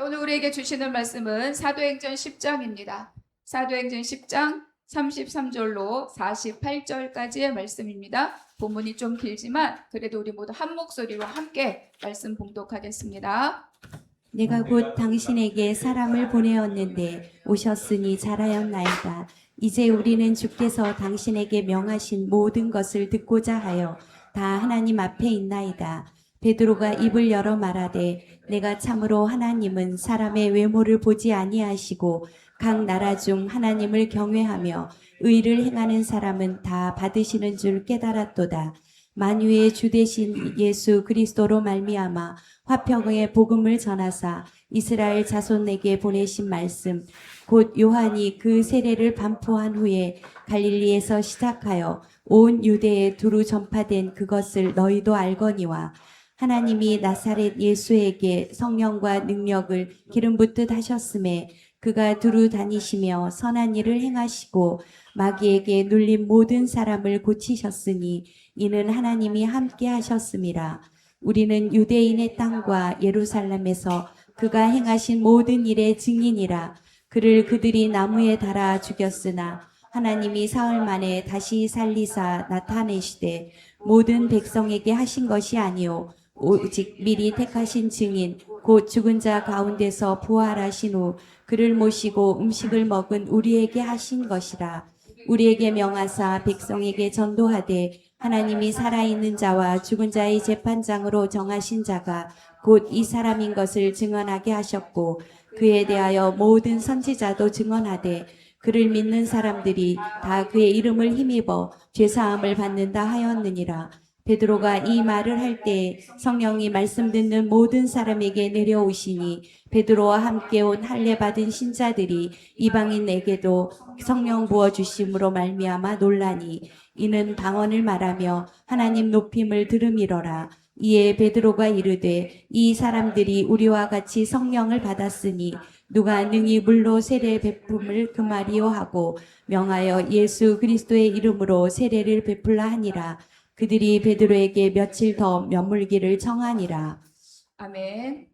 오늘 우리에게 주시는 말씀은 사도행전 10장입니다. 사도행전 10장 33절로 48절까지의 말씀입니다. 본문이 좀 길지만 그래도 우리 모두 한 목소리로 함께 말씀 봉독하겠습니다. 내가 곧 당신에게 사람을 보내었는데 오셨으니 잘하였나이다. 이제 우리는 주께서 당신에게 명하신 모든 것을 듣고자 하여 다 하나님 앞에 있나이다. 베드로가 입을 열어 말하되 내가 참으로 하나님은 사람의 외모를 보지 아니하시고 각 나라 중 하나님을 경외하며 의를 행하는 사람은 다 받으시는 줄 깨달았도다. 만유의 주 되신 예수 그리스도로 말미암아 화평의 복음을 전하사 이스라엘 자손에게 보내신 말씀 곧 요한이 그 세례를 반포한 후에 갈릴리에서 시작하여 온 유대에 두루 전파된 그것을 너희도 알거니와 하나님이 나사렛 예수에게 성령과 능력을 기름 붓듯 하셨음에 그가 두루 다니시며 선한 일을 행하시고 마귀에게 눌린 모든 사람을 고치셨으니 이는 하나님이 함께 하셨음이라. 우리는 유대인의 땅과 예루살렘에서 그가 행하신 모든 일의 증인이라. 그를 그들이 나무에 달아 죽였으나 하나님이 사흘 만에 다시 살리사 나타내시되 모든 백성에게 하신 것이 아니요 오직 미리 택하신 증인 곧 죽은 자 가운데서 부활하신 후 그를 모시고 음식을 먹은 우리에게 하신 것이라. 우리에게 명하사 백성에게 전도하되 하나님이 살아있는 자와 죽은 자의 재판장으로 정하신 자가 곧 이 사람인 것을 증언하게 하셨고 그에 대하여 모든 선지자도 증언하되 그를 믿는 사람들이 다 그의 이름을 힘입어 죄사함을 받는다 하였느니라. 베드로가 이 말을 할 때 성령이 말씀 듣는 모든 사람에게 내려오시니 베드로와 함께 온 할례 받은 신자들이 이방인에게도 성령 부어 주심으로 말미암아 놀라니 이는 방언을 말하며 하나님 높임을 들음이러라. 이에 베드로가 이르되 이 사람들이 우리와 같이 성령을 받았으니 누가 능히 물로 세례 베품을 금하리요 하고 명하여 예수 그리스도의 이름으로 세례를 베풀라 하니라. 그들이 베드로에게 며칠 더 머물기를 청하니라. 아멘.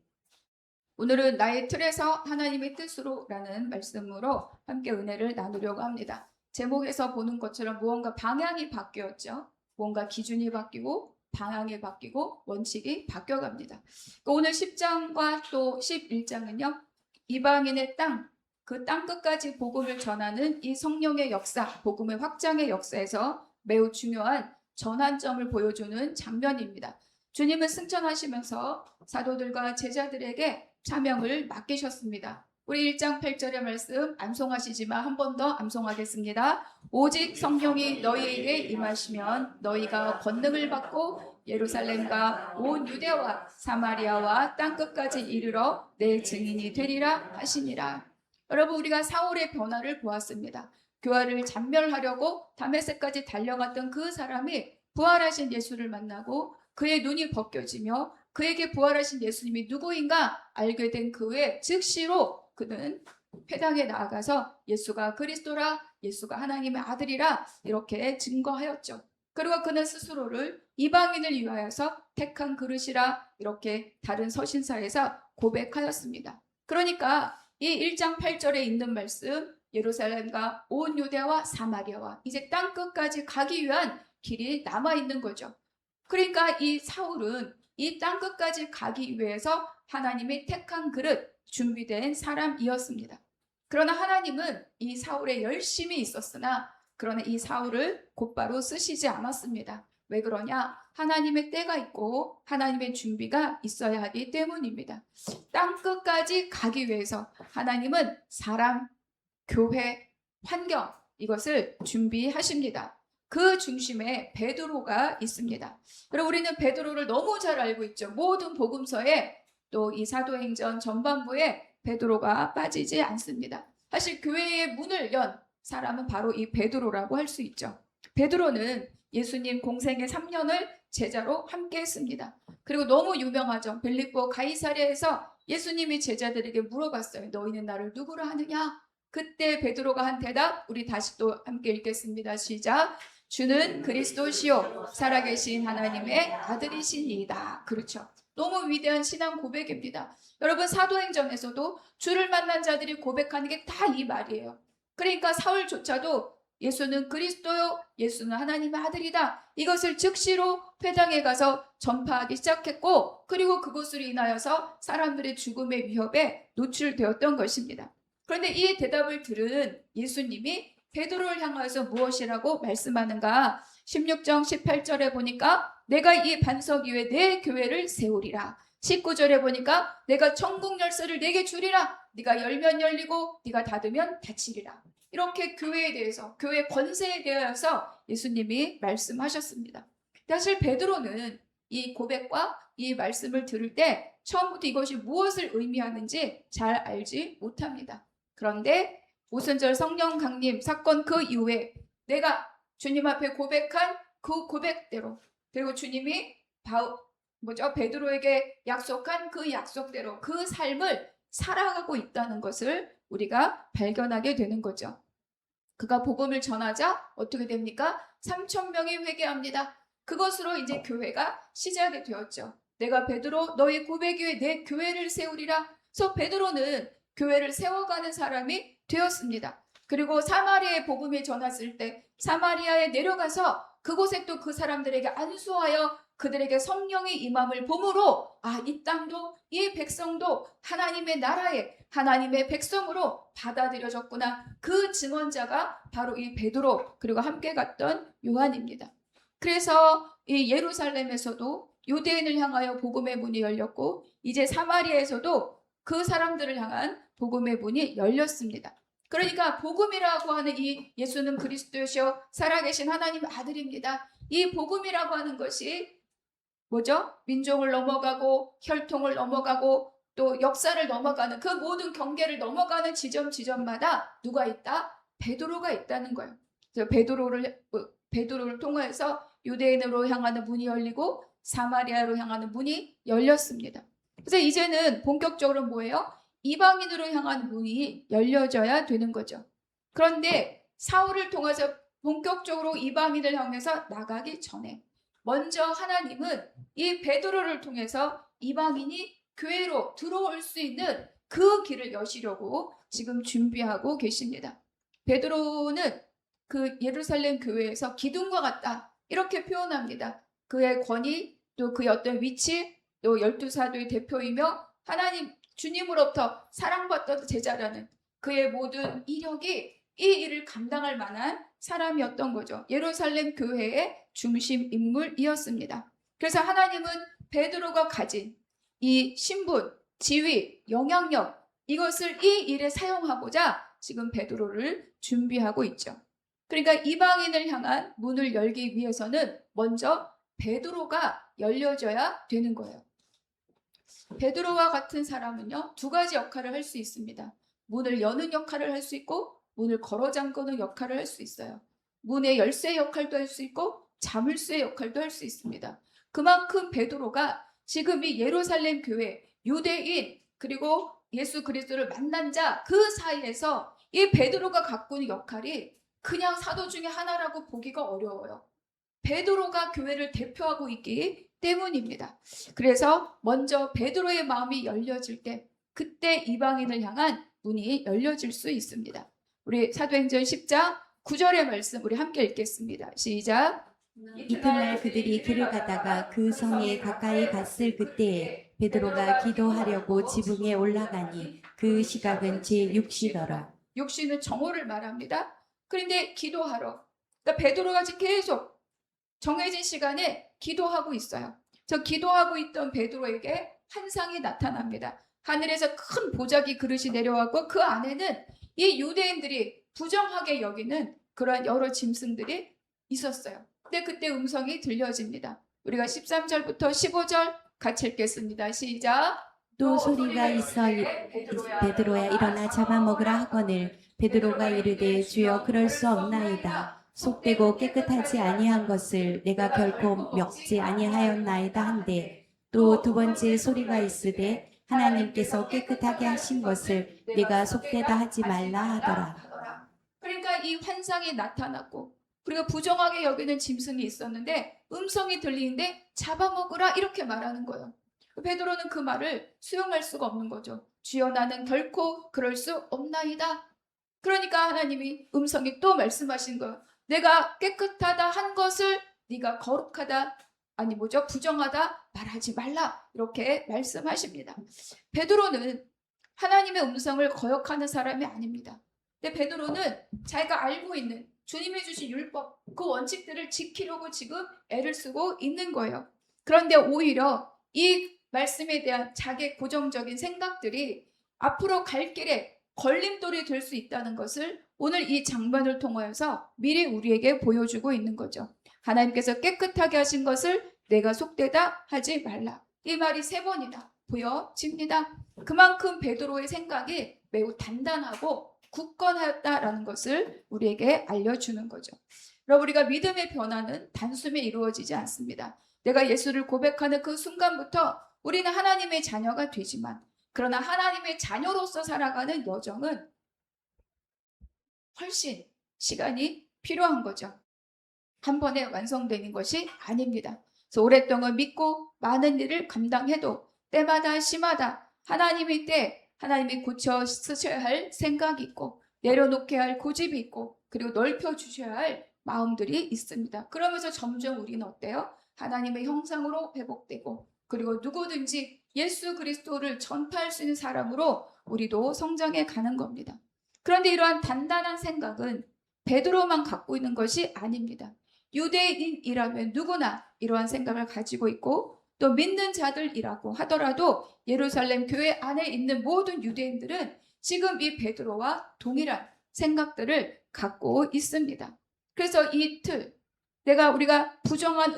오늘은 나의 틀에서 하나님의 뜻으로라는 말씀으로 함께 은혜를 나누려고 합니다. 제목에서 보는 것처럼 무언가 방향이 바뀌었죠. 뭔가 기준이 바뀌고 방향이 바뀌고 원칙이 바뀌어갑니다. 오늘 10장과 또 11장은요. 이방인의 땅, 그 땅 끝까지 복음을 전하는 이 성령의 역사, 복음의 확장의 역사에서 매우 중요한 전환점을 보여주는 장면입니다. 주님은 승천하시면서 사도들과 제자들에게 사명을 맡기셨습니다. 우리 1장 8절의 말씀 암송하시지만 한 번 더 암송하겠습니다. 오직 성령이 너희에게 임하시면 너희가 권능을 받고 예루살렘과 온 유대와 사마리아와 땅끝까지 이르러 내 증인이 되리라 하시니라. 여러분, 우리가 사울의 변화를 보았습니다. 교회를 잔멸하려고 다메섹까지 달려갔던 그 사람이 부활하신 예수를 만나고 그의 눈이 벗겨지며 그에게 부활하신 예수님이 누구인가 알게 된 그 후에 즉시로 그는 회당에 나아가서 예수가 그리스도라, 예수가 하나님의 아들이라 이렇게 증거하였죠. 그리고 그는 스스로를 이방인을 위하여서 택한 그릇이라 이렇게 다른 서신사에서 고백하였습니다. 그러니까 이 1장 8절에 있는 말씀, 예루살렘과 온 유대와 사마리아와 이제 땅끝까지 가기 위한 길이 남아있는 거죠. 그러니까 이 사울은 이 땅끝까지 가기 위해서 하나님이 택한 그릇, 준비된 사람이었습니다. 그러나 하나님은 이 사울에 열심히 있었으나 그러나 이 사울을 곧바로 쓰시지 않았습니다. 왜 그러냐? 하나님의 때가 있고 하나님의 준비가 있어야 하기 때문입니다. 땅끝까지 가기 위해서 하나님은 사람, 교회, 환경 이것을 준비하십니다. 그 중심에 베드로가 있습니다. 그리고 우리는 베드로를 너무 잘 알고 있죠. 모든 복음서에 또 이 사도행전 전반부에 베드로가 빠지지 않습니다. 사실 교회의 문을 연 사람은 바로 이 베드로라고 할 수 있죠. 베드로는 예수님 공생의 3년을 제자로 함께 했습니다. 그리고 너무 유명하죠. 빌립보 가이사랴에서 예수님이 제자들에게 물어봤어요. 너희는 나를 누구로 하느냐? 그때 베드로가 한 대답 우리 다시 또 함께 읽겠습니다. 시작. 주는 그리스도시요 살아계신 하나님의 아들이시니이다. 그렇죠. 너무 위대한 신앙 고백입니다. 여러분, 사도행전에서도 주를 만난 자들이 고백하는 게 다 이 말이에요. 그러니까 사울조차도 예수는 그리스도요, 예수는 하나님의 아들이다, 이것을 즉시로 회당에 가서 전파하기 시작했고, 그리고 그것으로 인하여서 사람들의 죽음의 위협에 노출되었던 것입니다. 그런데 이 대답을 들은 예수님이 베드로를 향하여서 무엇이라고 말씀하는가? 16장 18절에 보니까 내가 이 반석 위에 내 교회를 세우리라. 19절에 보니까 내가 천국 열쇠를 내게 주리라. 네가 열면 열리고 네가 닫으면 닫히리라. 이렇게 교회에 대해서, 교회 권세에 대하여서 예수님이 말씀하셨습니다. 사실 베드로는 이 고백과 이 말씀을 들을 때 처음부터 이것이 무엇을 의미하는지 잘 알지 못합니다. 그런데 오순절 성령 강림 사건 그 이후에 내가 주님 앞에 고백한 그 고백대로, 그리고 주님이 베드로에게 약속한 그 약속대로 그 삶을 살아가고 있다는 것을 우리가 발견하게 되는 거죠. 그가 복음을 전하자 어떻게 됩니까? 3,000명이 회개합니다. 그것으로 이제 교회가 시작이 되었죠. 내가 베드로 너희 고백 위에 내 교회를 세우리라. 그래서 베드로는 교회를 세워가는 사람이 되었습니다. 그리고 사마리아에 복음이 전했을 때 사마리아에 내려가서 그곳에 또 그 사람들에게 안수하여 그들에게 성령의 임함을 보므로 이 땅도 이 백성도 하나님의 나라에 하나님의 백성으로 받아들여졌구나. 그 증언자가 바로 이 베드로, 그리고 함께 갔던 요한입니다. 그래서 이 예루살렘에서도 유대인을 향하여 복음의 문이 열렸고, 이제 사마리아에서도 그 사람들을 향한 복음의 문이 열렸습니다. 그러니까 복음이라고 하는 이 예수는 그리스도시요 살아계신 하나님의 아들입니다. 이 복음이라고 하는 것이 뭐죠? 민족을 넘어가고 혈통을 넘어가고 또 역사를 넘어가는 그 모든 경계를 넘어가는 지점마다 누가 있다? 베드로가 있다는 거예요. 그래서 베드로를 통해서 유대인으로 향하는 문이 열리고 사마리아로 향하는 문이 열렸습니다. 그래서 이제는 본격적으로 뭐예요? 이방인으로 향하는 문이 열려져야 되는 거죠. 그런데 사울을 통해서 본격적으로 이방인을 향해서 나가기 전에 먼저 하나님은 이 베드로를 통해서 이방인이 교회로 들어올 수 있는 그 길을 여시려고 지금 준비하고 계십니다. 베드로는 그 예루살렘 교회에서 기둥과 같다, 이렇게 표현합니다. 그의 권위, 또 그의 어떤 위치, 또 12사도의 대표이며 하나님 주님으로부터 사랑받던 제자라는 그의 모든 이력이 이 일을 감당할 만한 사람이었던 거죠. 예루살렘 교회의 중심 인물이었습니다. 그래서 하나님은 베드로가 가진 이 신분, 지위, 영향력, 이것을 이 일에 사용하고자 지금 베드로를 준비하고 있죠. 그러니까 이방인을 향한 문을 열기 위해서는 먼저 베드로가 열려져야 되는 거예요. 베드로와 같은 사람은요, 두 가지 역할을 할 수 있습니다. 문을 여는 역할을 할 수 있고 문을 걸어 잠그는 역할을 할 수 있어요. 문의 열쇠 역할도 할 수 있고 자물쇠 역할도 할 수 있습니다. 그만큼 베드로가 지금 이 예루살렘 교회, 유대인, 그리고 예수 그리스도를 만난 자 그 사이에서 이 베드로가 갖고 있는 역할이 그냥 사도 중에 하나라고 보기가 어려워요. 베드로가 교회를 대표하고 있기 때문입니다. 그래서 먼저 베드로의 마음이 열려질 때, 그때 이방인을 향한 문이 열려질 수 있습니다. 우리 사도행전 10장 9절의 말씀 우리 함께 읽겠습니다. 시작. 이튿날 그들이 길을 가다가 그 성에 가까이 갔을 그때에 베드로가 기도하려고 지붕에 올라가니 그 시각은 제6시더라. 6시는 정오를 말합니다. 그런데 기도하러, 그러니까 베드로가 지금 계속 정해진 시간에 기도하고 있어요. 저 기도하고 있던 베드로에게 환상이 나타납니다. 하늘에서 큰 보자기 그릇이 내려왔고 그 안에는 이 유대인들이 부정하게 여기는 그러한 여러 짐승들이 있었어요. 근데 그때 음성이 들려집니다. 우리가 13절부터 15절 같이 읽겠습니다. 시작. 또 소리가 있어 베드로야 일어나 잡아먹으라 하거늘 베드로가 이르되 주여 그럴 수 없나이다. 속되고 깨끗하지 아니한 것을 내가 결코 먹지 아니하였나이다 한데, 또 두 번째 소리가 있으되 하나님께서 깨끗하게 하신 것을 내가 속되다 하지 말라 하더라. 그러니까 이 환상이 나타났고, 그리고 부정하게 여기는 짐승이 있었는데 음성이 들리는데 잡아먹으라 이렇게 말하는 거예요. 베드로는 그 말을 수용할 수가 없는 거죠. 주여 나는 결코 그럴 수 없나이다. 그러니까 하나님이 음성이 또 말씀하신 거예요. 내가 깨끗하다 한 것을 네가 거룩하다 부정하다 말하지 말라 이렇게 말씀하십니다. 베드로는 하나님의 음성을 거역하는 사람이 아닙니다. 근데 베드로는 자기가 알고 있는 주님이 주신 율법 그 원칙들을 지키려고 지금 애를 쓰고 있는 거예요. 그런데 오히려 이 말씀에 대한 자기의 고정적인 생각들이 앞으로 갈 길에 걸림돌이 될 수 있다는 것을 오늘 이 장면을 통하여서 미리 우리에게 보여주고 있는 거죠. 하나님께서 깨끗하게 하신 것을 내가 속되다 하지 말라. 이 말이 3번이나 보여집니다. 그만큼 베드로의 생각이 매우 단단하고 굳건하였다라는 것을 우리에게 알려주는 거죠. 여러분, 우리가 믿음의 변화는 단숨에 이루어지지 않습니다. 내가 예수를 고백하는 그 순간부터 우리는 하나님의 자녀가 되지만 그러나 하나님의 자녀로서 살아가는 여정은 훨씬 시간이 필요한 거죠. 한 번에 완성되는 것이 아닙니다. 그래서 오랫동안 믿고 많은 일을 감당해도 때마다 심하다. 하나님의 때 하나님이 고쳐 쓰셔야 할 생각이 있고 내려놓게 할 고집이 있고 그리고 넓혀 주셔야 할 마음들이 있습니다. 그러면서 점점 우리는 어때요? 하나님의 형상으로 회복되고 그리고 누구든지 예수 그리스도를 전파할 수 있는 사람으로 우리도 성장해 가는 겁니다. 그런데 이러한 단단한 생각은 베드로만 갖고 있는 것이 아닙니다. 유대인이라면 누구나 이러한 생각을 가지고 있고 또 믿는 자들이라고 하더라도 예루살렘 교회 안에 있는 모든 유대인들은 지금 이 베드로와 동일한 생각들을 갖고 있습니다. 그래서 이 틀, 우리가 부정한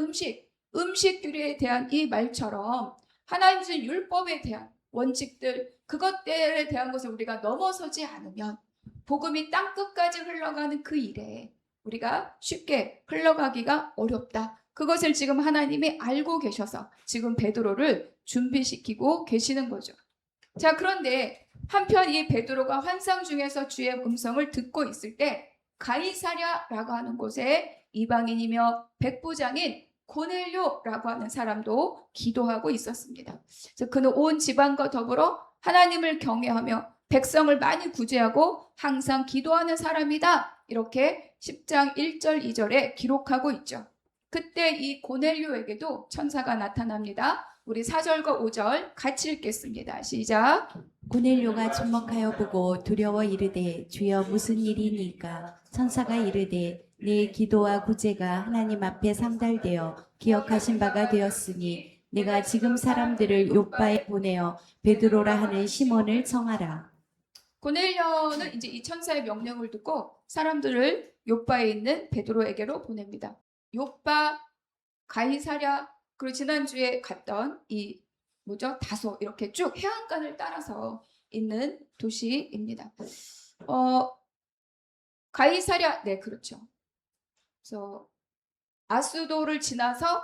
음식들에 대한 이 말처럼 하나님 주신 율법에 대한 원칙들, 그것들에 대한 것을 우리가 넘어서지 않으면 복음이 땅끝까지 흘러가는 그 일에 우리가 쉽게 흘러가기가 어렵다. 그것을 지금 하나님이 알고 계셔서 지금 베드로를 준비시키고 계시는 거죠. 자, 그런데 한편 이 베드로가 환상 중에서 주의 음성을 듣고 있을 때 가이사랴라고 하는 곳에 이방인이며 백부장인 고넬료라고 하는 사람도 기도하고 있었습니다. 그래서 그는 온 지방과 더불어 하나님을 경외하며 백성을 많이 구제하고 항상 기도하는 사람이다. 이렇게 10장 1절 2절에 기록하고 있죠. 그때 이 고넬료에게도 천사가 나타납니다. 우리 4절과 5절 같이 읽겠습니다. 시작. 고넬료가 주목하여 보고 두려워 이르되 주여 무슨 일이니까? 천사가 이르되 네 기도와 구제가 하나님 앞에 상달되어 기억하신 바가 되었으니 내가 지금 사람들을 요빠에 보내어 베드로라 하는 시몬을 청하라. 고넬료는 이제 이 천사의 명령을 듣고 사람들을 요빠에 있는 베드로에게로 보냅니다. 요빠, 가이사랴, 그리고 지난주에 갔던 다소 이렇게 쭉 해안가를 따라서 있는 도시입니다. 가이사랴, 네, 그렇죠. 그래서 아수도를 지나서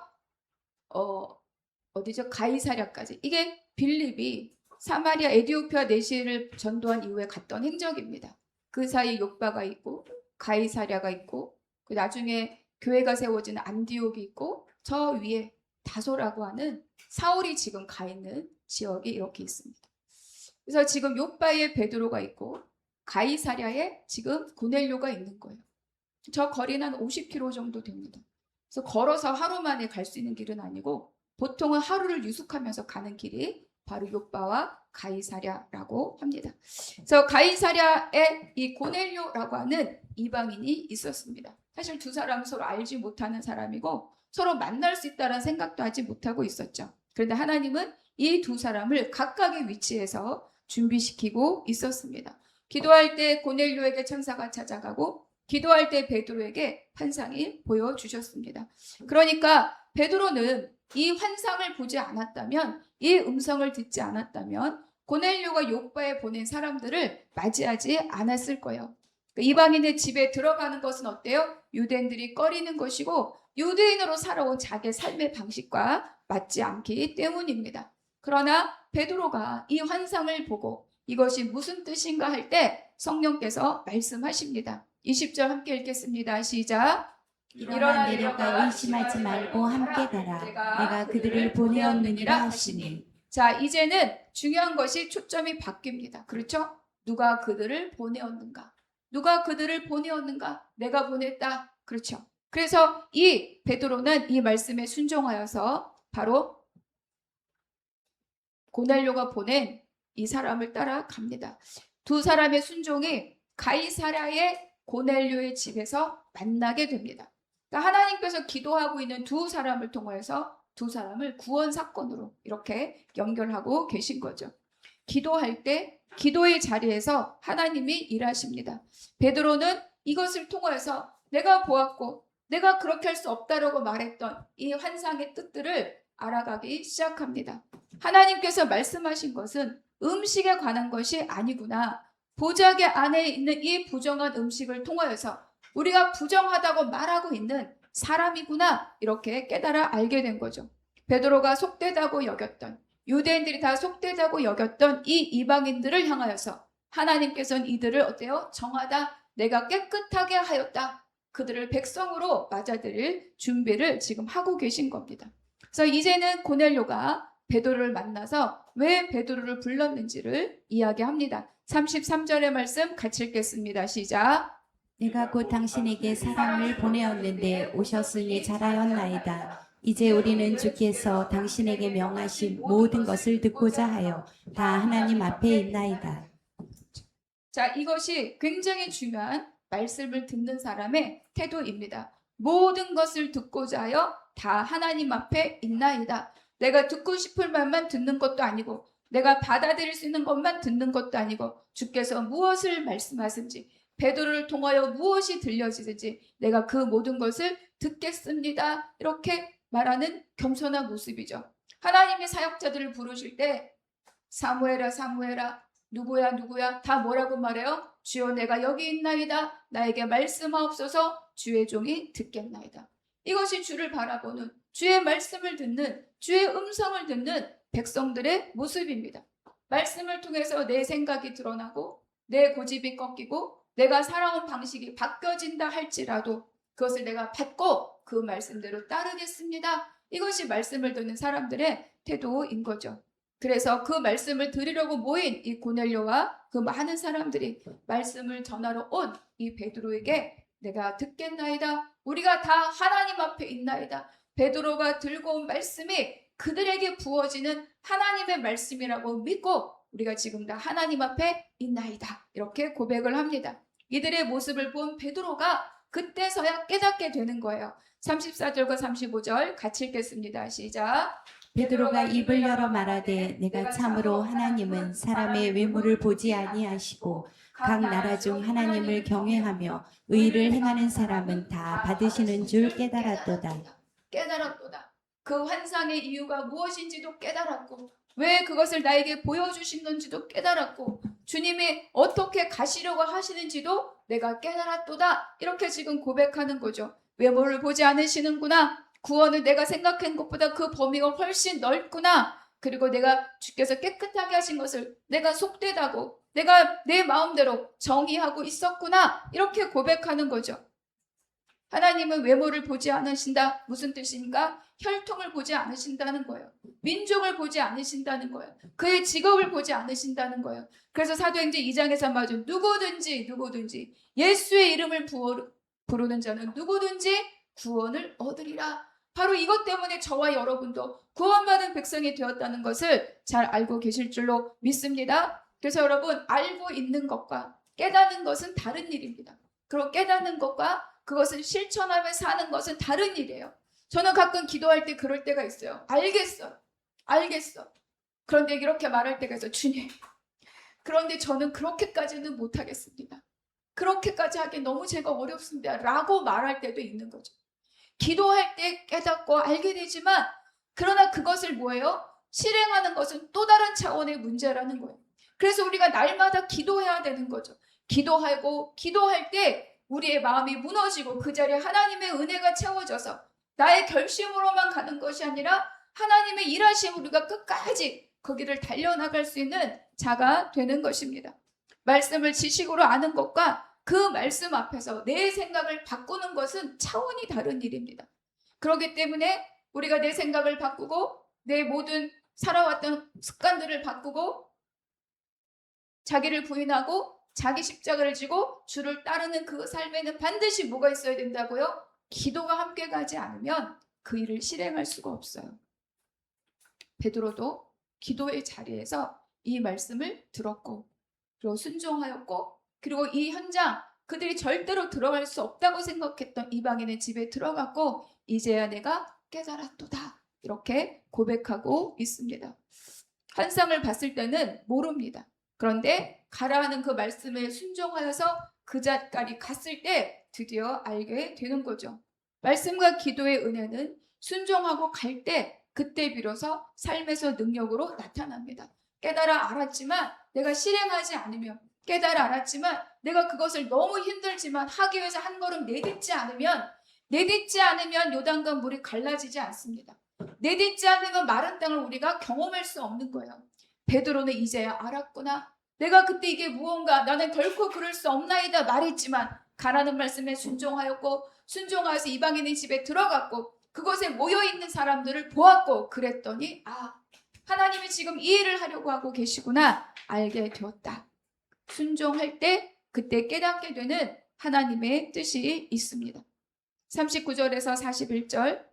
어디죠? 가이사랴까지. 이게 빌립이 사마리아, 에디오피아 내시를 전도한 이후에 갔던 행적입니다. 그 사이 요빠가 있고 가이사랴가 있고 나중에 교회가 세워진 안디옥이 있고 저 위에 다소라고 하는 사울이 지금 가 있는 지역이 이렇게 있습니다. 그래서 지금 요빠에 베드로가 있고 가이사랴에 지금 고넬료가 있는 거예요. 저 거리는 한 50km 정도 됩니다. 그래서 걸어서 하루 만에 갈 수 있는 길은 아니고 보통은 하루를 유숙하면서 가는 길이 바로 요빠와 가이사랴라고 합니다. 그래서 가이사랴에 이 고넬료라고 하는 이방인이 있었습니다. 사실 두 사람은 서로 알지 못하는 사람이고 서로 만날 수 있다는 생각도 하지 못하고 있었죠. 그런데 하나님은 이 두 사람을 각각의 위치에서 준비시키고 있었습니다. 기도할 때 고넬료에게 천사가 찾아가고 기도할 때 베드로에게 환상이 보여주셨습니다. 그러니까 베드로는 이 환상을 보지 않았다면, 이 음성을 듣지 않았다면 고넬료가 요빠에 보낸 사람들을 맞이하지 않았을 거예요. 이방인의 집에 들어가는 것은 어때요? 유대인들이 꺼리는 것이고 유대인으로 살아온 자기의 삶의 방식과 맞지 않기 때문입니다. 그러나 베드로가 이 환상을 보고 이것이 무슨 뜻인가 할 때 성령께서 말씀하십니다. 20절 함께 읽겠습니다. 시작. 일어나 내려가 의심하지 말고 함께 가라. 내가 그들을 보내었느니라 하시니 자, 이제는 중요한 것이 초점이 바뀝니다. 그렇죠? 누가 그들을 보내었는가? 누가 그들을 보내었는가? 내가 보냈다. 그렇죠? 그래서 이 베드로는 이 말씀에 순종하여서 바로 고넬료가 보낸 이 사람을 따라갑니다. 두 사람의 순종이 가이사랴의 고넬료의 집에서 만나게 됩니다. 그러니까 하나님께서 기도하고 있는 두 사람을 통해서 두 사람을 구원 사건으로 이렇게 연결하고 계신 거죠. 기도할 때 기도의 자리에서 하나님이 일하십니다. 베드로는 이것을 통해서 내가 보았고 내가 그렇게 할 수 없다라고 말했던 이 환상의 뜻들을 알아가기 시작합니다. 하나님께서 말씀하신 것은 음식에 관한 것이 아니구나. 보자기 안에 있는 이 부정한 음식을 통하여서 우리가 부정하다고 말하고 있는 사람이구나. 이렇게 깨달아 알게 된 거죠. 베드로가 속되다고 여겼던, 유대인들이 다 속되다고 여겼던 이 이방인들을 향하여서 하나님께서는 이들을 어때요? 정하다. 내가 깨끗하게 하였다. 그들을 백성으로 맞아들일 준비를 지금 하고 계신 겁니다. 그래서 이제는 고넬료가 베드로를 만나서 왜 베드로를 불렀는지를 이야기합니다. 33절의 말씀 같이 읽겠습니다. 시작. 내가 곧 당신에게 사람을 보내었는데 오셨으니 잘하였나이다. 이제 우리는 주께서 당신에게 명하신 모든 것을 듣고자 하여 다 하나님 앞에 있나이다. 자, 이것이 굉장히 중요한 말씀을 듣는 사람의 태도입니다. 모든 것을 듣고자 하여 다 하나님 앞에 있나이다. 내가 듣고 싶을 말만 듣는 것도 아니고 내가 받아들일 수 있는 것만 듣는 것도 아니고 주께서 무엇을 말씀하신지 베드로를 통하여 무엇이 들려지든지 내가 그 모든 것을 듣겠습니다. 이렇게 말하는 겸손한 모습이죠. 하나님이 사역자들을 부르실 때 사무엘아 사무엘아 누구야 누구야 다 뭐라고 말해요? 주여 내가 여기 있나이다. 나에게 말씀하옵소서. 주의 종이 듣겠나이다. 이것이 주를 바라보는 주의 말씀을 듣는 주의 음성을 듣는 백성들의 모습입니다. 말씀을 통해서 내 생각이 드러나고 내 고집이 꺾이고 내가 살아온 방식이 바뀌어진다 할지라도 그것을 내가 받고 그 말씀대로 따르겠습니다. 이것이 말씀을 듣는 사람들의 태도인 거죠. 그래서 그 말씀을 들으려고 모인 이 고넬료와 그 많은 사람들이 말씀을 전하러 온 이 베드로에게 내가 듣겠나이다. 우리가 다 하나님 앞에 있나이다. 베드로가 들고 온 말씀이 그들에게 부어지는 하나님의 말씀이라고 믿고 우리가 지금 다 하나님 앞에 있나이다. 이렇게 고백을 합니다. 이들의 모습을 본 베드로가 그때서야 깨닫게 되는 거예요. 34절과 35절 같이 읽겠습니다. 시작. 베드로가 입을 열어 말하되 내가 참으로 하나님은 사람의 외모를 보지 아니하시고 각 나라 중 하나님을 경외하며 의를 행하는 사람은 다 받으시는 줄 깨달았도다. 깨달았도다. 그 환상의 이유가 무엇인지도 깨달았고 왜 그것을 나에게 보여주신 건지도 깨달았고 주님이 어떻게 가시려고 하시는지도 내가 깨달았도다. 이렇게 지금 고백하는 거죠. 외모를 보지 않으시는구나. 구원을 내가 생각한 것보다 그 범위가 훨씬 넓구나. 그리고 내가 주께서 깨끗하게 하신 것을 내가 속되다고 내가 내 마음대로 정의하고 있었구나. 이렇게 고백하는 거죠. 하나님은 외모를 보지 않으신다. 무슨 뜻인가? 혈통을 보지 않으신다는 거예요. 민족을 보지 않으신다는 거예요. 그의 직업을 보지 않으신다는 거예요. 그래서 사도행전 2장에서 말하죠. 누구든지 예수의 이름을 부르는 자는 누구든지 구원을 얻으리라. 바로 이것 때문에 저와 여러분도 구원받은 백성이 되었다는 것을 잘 알고 계실 줄로 믿습니다. 그래서 여러분 알고 있는 것과 깨닫는 것은 다른 일입니다. 그리고 깨닫는 것과 그것을 실천하며 사는 것은 다른 일이에요. 저는 가끔 기도할 때 그럴 때가 있어요. 알겠어. 그런데 이렇게 말할 때가 있어요. 주님, 그런데 저는 그렇게까지는 못하겠습니다. 그렇게까지 하기 너무 제가 어렵습니다. 라고 말할 때도 있는 거죠. 기도할 때 깨닫고 알게 되지만 그러나 그것을 뭐예요? 실행하는 것은 또 다른 차원의 문제라는 거예요. 그래서 우리가 날마다 기도해야 되는 거죠. 기도할 때 우리의 마음이 무너지고 그 자리에 하나님의 은혜가 채워져서 나의 결심으로만 가는 것이 아니라 하나님의 일하심으로 우리가 끝까지 거기를 달려나갈 수 있는 자가 되는 것입니다. 말씀을 지식으로 아는 것과 그 말씀 앞에서 내 생각을 바꾸는 것은 차원이 다른 일입니다. 그렇기 때문에 우리가 내 생각을 바꾸고 내 모든 살아왔던 습관들을 바꾸고 자기를 부인하고 자기 십자가를 지고 주를 따르는 그 삶에는 반드시 뭐가 있어야 된다고요? 기도가 함께 가지 않으면 그 일을 실행할 수가 없어요. 베드로도 기도의 자리에서 이 말씀을 들었고 그리고 순종하였고 그리고 이 현장 그들이 절대로 들어갈 수 없다고 생각했던 이방인의 집에 들어갔고 이제야 내가 깨달았도다 이렇게 고백하고 있습니다. 환상을 봤을 때는 모릅니다. 그런데 가라 하는 그 말씀에 순종하여서 그 자리까지 갔을 때 드디어 알게 되는 거죠. 말씀과 기도의 은혜는 순종하고 갈 때 그때 비로소 삶에서 능력으로 나타납니다. 깨달아 알았지만 내가 실행하지 않으면 깨달아 알았지만 내가 그것을 너무 힘들지만 하기 위해서 한 걸음 내딛지 않으면 요단강 물이 갈라지지 않습니다. 내딛지 않으면 마른 땅을 우리가 경험할 수 없는 거예요. 베드로는 이제야 알았구나. 내가 그때 이게 무언가 나는 결코 그럴 수 없나이다 말했지만 가라는 말씀에 순종하였고 순종하여서 이방인의 집에 들어갔고 그곳에 모여있는 사람들을 보았고 그랬더니 하나님이 지금 이 일을 하려고 하고 계시구나 알게 되었다. 순종할 때 그때 깨닫게 되는 하나님의 뜻이 있습니다. 39절에서 41절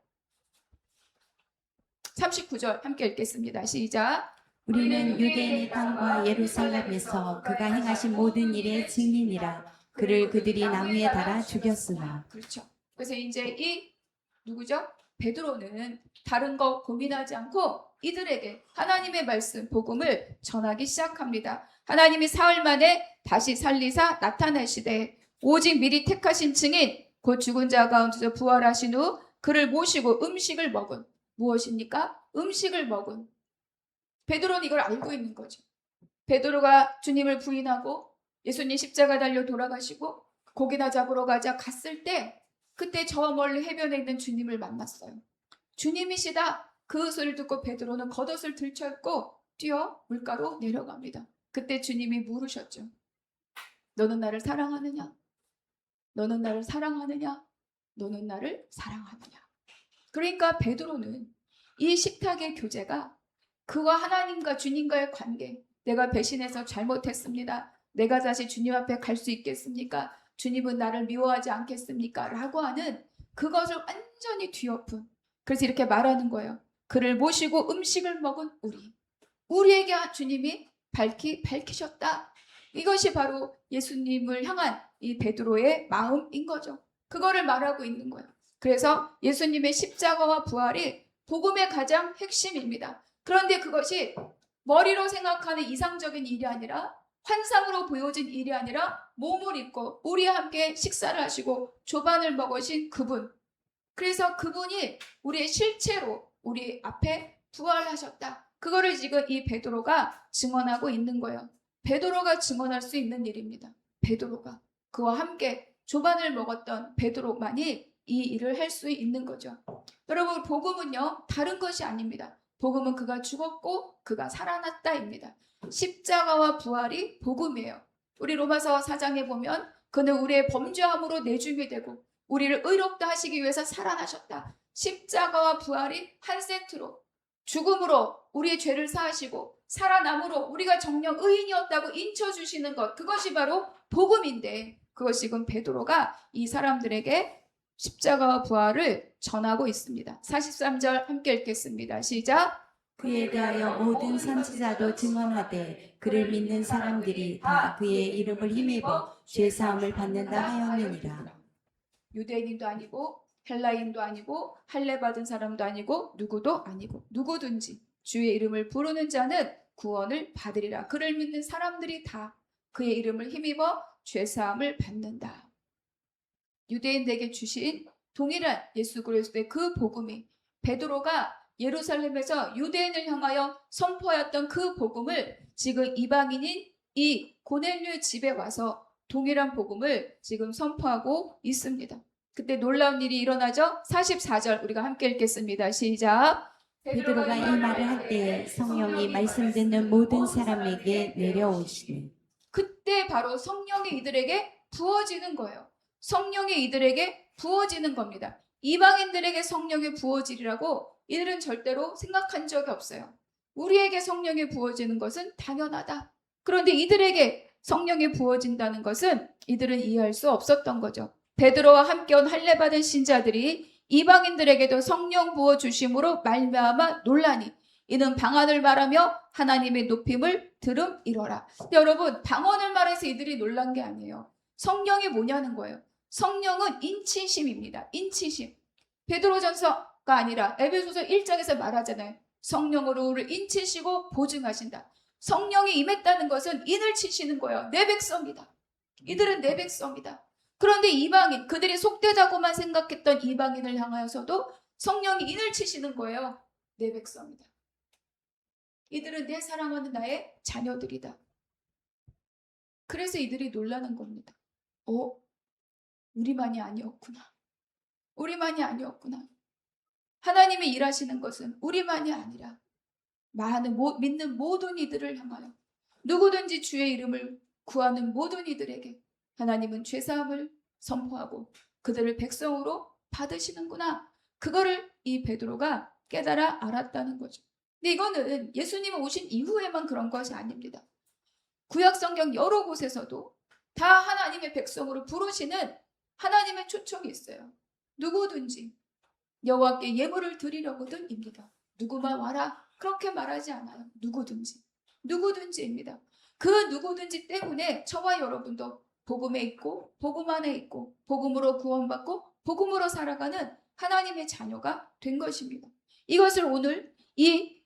39절 함께 읽겠습니다. 시작. 우리는 유대인의 땅과 예루살렘에서 그가 행하신 모든 일의 증인이라. 그를 그들이 나무에 달아 죽였으나. 그렇죠. 그래서 이제 이 누구죠? 베드로는 다른 거 고민하지 않고 이들에게 하나님의 말씀 복음을 전하기 시작합니다. 하나님이 사흘 만에 다시 살리사 나타나시되 오직 미리 택하신 증인 곧 죽은 자 가운데서 부활하신 후 그를 모시고 음식을 먹은 무엇입니까? 음식을 먹은 베드로는 이걸 알고 있는 거죠. 베드로가 주님을 부인하고 예수님 십자가 달려 돌아가시고 고기나 잡으러 가자 갔을 때 그때 저 멀리 해변에 있는 주님을 만났어요. 주님이시다. 그 소리를 듣고 베드로는 겉옷을 들쳐입고 뛰어 물가로 내려갑니다. 그때 주님이 물으셨죠. 너는 나를 사랑하느냐? 너는 나를 사랑하느냐? 너는 나를 사랑하느냐? 그러니까 베드로는 이 식탁의 교제가 그와 하나님과 주님과의 관계, 내가 배신해서 잘못했습니다. 내가 다시 주님 앞에 갈 수 있겠습니까? 주님은 나를 미워하지 않겠습니까? 라고 하는 그것을 완전히 뒤엎은, 그래서 이렇게 말하는 거예요. 그를 모시고 음식을 먹은 우리에게 주님이 밝히셨다. 이것이 바로 예수님을 향한 이 베드로의 마음인 거죠. 그거를 말하고 있는 거예요. 그래서 예수님의 십자가와 부활이 복음의 가장 핵심입니다. 그런데 그것이 머리로 생각하는 이상적인 일이 아니라 환상으로 보여진 일이 아니라 몸을 입고 우리와 함께 식사를 하시고 조반을 먹으신 그분. 그래서 그분이 우리의 실체로 우리 앞에 부활하셨다. 그거를 지금 이 베드로가 증언하고 있는 거예요. 베드로가 증언할 수 있는 일입니다. 베드로가 그와 함께 조반을 먹었던 베드로만이 이 일을 할 수 있는 거죠. 여러분 복음은요 다른 것이 아닙니다. 복음은 그가 죽었고 그가 살아났다입니다. 십자가와 부활이 복음이에요. 우리 로마서 4장에 보면 그는 우리의 범죄함으로 내줌이 되고 우리를 의롭다 하시기 위해서 살아나셨다. 십자가와 부활이 한 세트로 죽음으로 우리의 죄를 사하시고 살아남으로 우리가 정녕 의인이었다고 인쳐주시는 것, 그것이 바로 복음인데 그것이 지금 베드로가 이 사람들에게 십자가와 부활을 전하고 있습니다. 43절 함께 읽겠습니다. 시작. 그에 대하여 모든 선지자도 증언하되 그를 믿는 사람들이 다 그의 이름을 힘입어 죄사함을 받는다 하였느니라. 유대인도 아니고 헬라인도 아니고 할례 받은 사람도 아니고 누구도 아니고 누구든지 주의 이름을 부르는 자는 구원을 받으리라. 그를 믿는 사람들이 다 그의 이름을 힘입어 죄사함을 받는다. 유대인에게 주신 동일한 예수 그리스도의 그 복음이 베드로가 예루살렘에서 유대인을 향하여 선포하였던 그 복음을 지금 이방인인 이 고넬료의 집에 와서 동일한 복음을 지금 선포하고 있습니다. 그때 놀라운 일이 일어나죠. 44절 우리가 함께 읽겠습니다. 시작. 베드로가 이 말을 할 때에 성령이 말씀 듣는 모든 사람에게 내려오시니. 그때 바로 성령이 이들에게 부어지는 거예요. 성령이 이들에게 부어지는 겁니다. 이방인들에게 성령이 부어지리라고 이들은 절대로 생각한 적이 없어요. 우리에게 성령이 부어지는 것은 당연하다. 그런데 이들에게 성령이 부어진다는 것은 이들은 이해할 수 없었던 거죠. 베드로와 함께 온 할례 받은 신자들이 이방인들에게도 성령 부어 주심으로 말미암아 놀라니 이는 방언을 말하며 하나님의 높임을 들음이러라. 여러분, 방언을 말해서 이들이 놀란 게 아니에요. 성령이 뭐냐는 거예요. 성령은 인치심입니다. 인치심. 베드로전서가 아니라 에베소서 1장에서 말하잖아요. 성령으로 우리를 인치시고 보증하신다. 성령이 임했다는 것은 인을 치시는 거예요. 내 백성이다. 이들은 내 백성이다. 그런데 이방인, 그들이 속되다고만 생각했던 이방인을 향하여서도 성령이 인을 치시는 거예요. 내 백성이다. 이들은 내 사랑하는 나의 자녀들이다. 그래서 이들이 놀라는 겁니다. 우리만이 아니었구나. 우리만이 아니었구나. 하나님이 일하시는 것은 우리만이 아니라 많은 믿는 모든 이들을 향하여 누구든지 주의 이름을 구하는 모든 이들에게 하나님은 죄사함을 선포하고 그들을 백성으로 받으시는구나. 그거를 이 베드로가 깨달아 알았다는 거죠. 근데 이거는 예수님이 오신 이후에만 그런 것이 아닙니다. 구약 성경 여러 곳에서도 다 하나님의 백성으로 부르시는 하나님의 초청이 있어요. 누구든지 여호와께 예물을 드리려거든입니다. 누구만 와라 그렇게 말하지 않아요. 누구든지입니다. 그 누구든지 때문에 저와 여러분도 복음에 있고 복음 안에 있고 복음으로 구원받고 복음으로 살아가는 하나님의 자녀가 된 것입니다. 이것을 오늘 이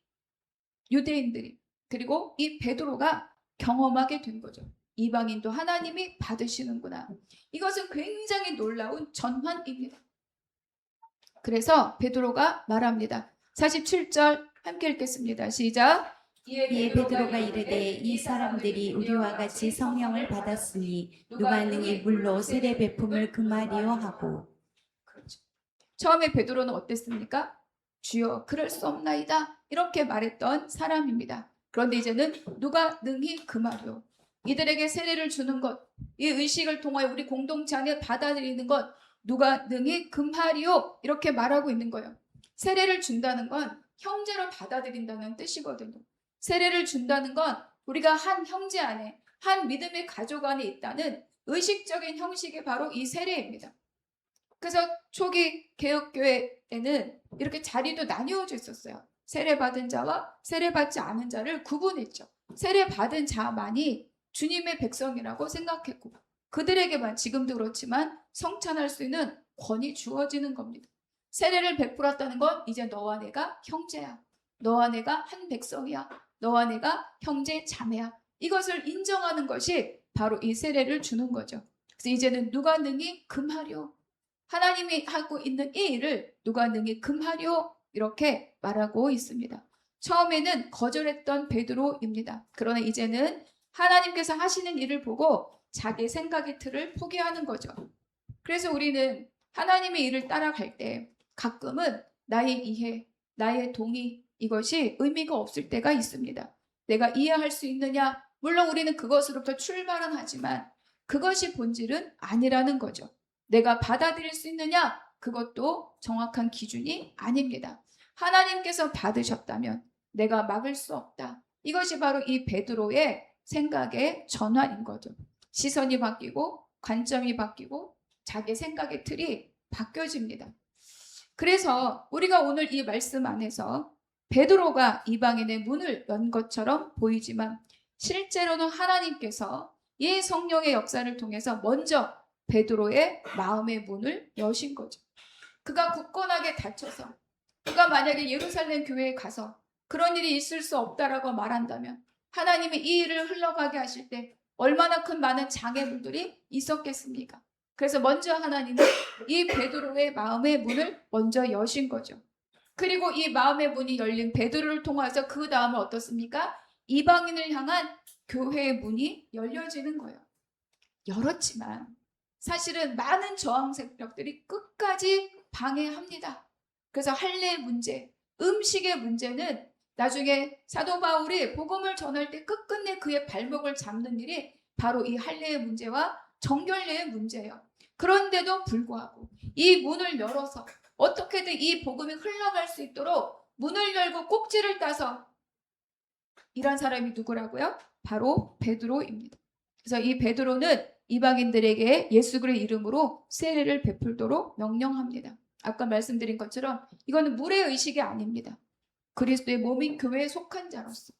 유대인들이 그리고 이 베드로가 경험하게 된 거죠. 이방인도 하나님이 받으시는구나. 이것은 굉장히 놀라운 전환입니다. 그래서 베드로가 말합니다. 47절 함께 읽겠습니다. 시작. 이에 베드로가 이르되 이 사람들이 우리와 같이 성령을 받았으니 누가 능히 물로 세례 베품을 금하리요 하고. 그렇죠. 처음에 베드로는 어땠습니까? 주여 그럴 수 없나이다 이렇게 말했던 사람입니다. 그런데 이제는 누가 능히 금하리요. 이들에게 세례를 주는 것, 이 의식을 통하여 우리 공동체 안에 받아들이는 것, 누가 능히 금하리요 이렇게 말하고 있는 거예요. 세례를 준다는 건 형제로 받아들인다는 뜻이거든요. 세례를 준다는 건 우리가 한 형제 안에 한 믿음의 가족 안에 있다는 의식적인 형식이 바로 이 세례입니다. 그래서 초기 개혁교회에는 이렇게 자리도 나뉘어져 있었어요. 세례받은 자와 세례받지 않은 자를 구분했죠. 세례받은 자만이 주님의 백성이라고 생각했고 그들에게만 지금도 그렇지만 성찬할 수 있는 권이 주어지는 겁니다. 세례를 베풀었다는 건 이제 너와 내가 형제야. 너와 내가 한 백성이야. 너와 내가 형제 자매야. 이것을 인정하는 것이 바로 이 세례를 주는 거죠. 그래서 이제는 누가 능히 금하려. 하나님이 하고 있는 이 일을 누가 능히 금하려 이렇게 말하고 있습니다. 처음에는 거절했던 베드로입니다. 그러나 이제는 하나님께서 하시는 일을 보고 자기 생각의 틀을 포기하는 거죠. 그래서 우리는 하나님의 일을 따라갈 때 가끔은 나의 이해, 나의 동의 이것이 의미가 없을 때가 있습니다. 내가 이해할 수 있느냐? 물론 우리는 그것으로부터 출발은 하지만 그것이 본질은 아니라는 거죠. 내가 받아들일 수 있느냐? 그것도 정확한 기준이 아닙니다. 하나님께서 받으셨다면 내가 막을 수 없다. 이것이 바로 이 베드로의 생각의 전환인 거죠. 시선이 바뀌고 관점이 바뀌고 자기 생각의 틀이 바뀌어집니다. 그래서 우리가 오늘 이 말씀 안에서 베드로가 이방인의 문을 연 것처럼 보이지만 실제로는 하나님께서 이 성령의 역사를 통해서 먼저 베드로의 마음의 문을 여신 거죠. 그가 굳건하게 닫혀서 그가 만약에 예루살렘 교회에 가서 그런 일이 있을 수 없다라고 말한다면 하나님이 이 일을 흘러가게 하실 때 얼마나 큰 많은 장애물들이 있었겠습니까? 그래서 먼저 하나님은 이 베드로의 마음의 문을 먼저 여신 거죠. 그리고 이 마음의 문이 열린 베드로를 통해서 그 다음은 어떻습니까? 이방인을 향한 교회의 문이 열려지는 거예요. 열었지만 사실은 많은 저항 세력들이 끝까지 방해합니다. 그래서 할례의 문제, 음식의 문제는 나중에 사도 바울이 복음을 전할 때 끝끝내 그의 발목을 잡는 일이 바로 이 할례의 문제와 정결례의 문제예요. 그런데도 불구하고 이 문을 열어서 어떻게든 이 복음이 흘러갈 수 있도록 문을 열고 꼭지를 따서 이런 사람이 누구라고요? 바로 베드로입니다. 그래서 이 베드로는 이방인들에게 예수 그리스도의 이름으로 세례를 베풀도록 명령합니다. 아까 말씀드린 것처럼 이거는 물의 의식이 아닙니다. 그리스도의 몸인 교회에 속한 자로서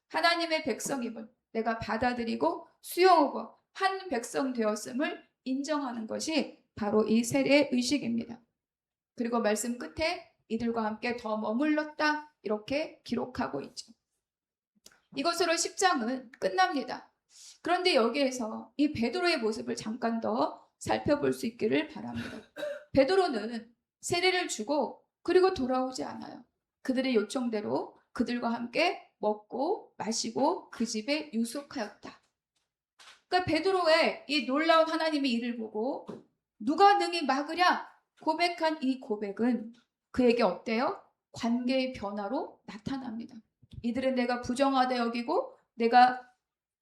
하나님의 백성임을 내가 받아들이고 수용하고 한 백성 되었음을 인정하는 것이 바로 이 세례의 의식입니다. 그리고 말씀 끝에 이들과 함께 더 머물렀다 이렇게 기록하고 있죠. 이것으로 10장은 끝납니다. 그런데 여기에서 이 베드로의 모습을 잠깐 더 살펴볼 수 있기를 바랍니다. 베드로는 세례를 주고 그리고 돌아오지 않아요. 그들의 요청대로 그들과 함께 먹고 마시고 그 집에 유숙하였다. 그러니까 베드로의 이 놀라운 하나님의 일을 보고 누가 능히 막으랴 고백한 이 고백은 그에게 어때요? 관계의 변화로 나타납니다. 이들은 내가 부정하다 여기고 내가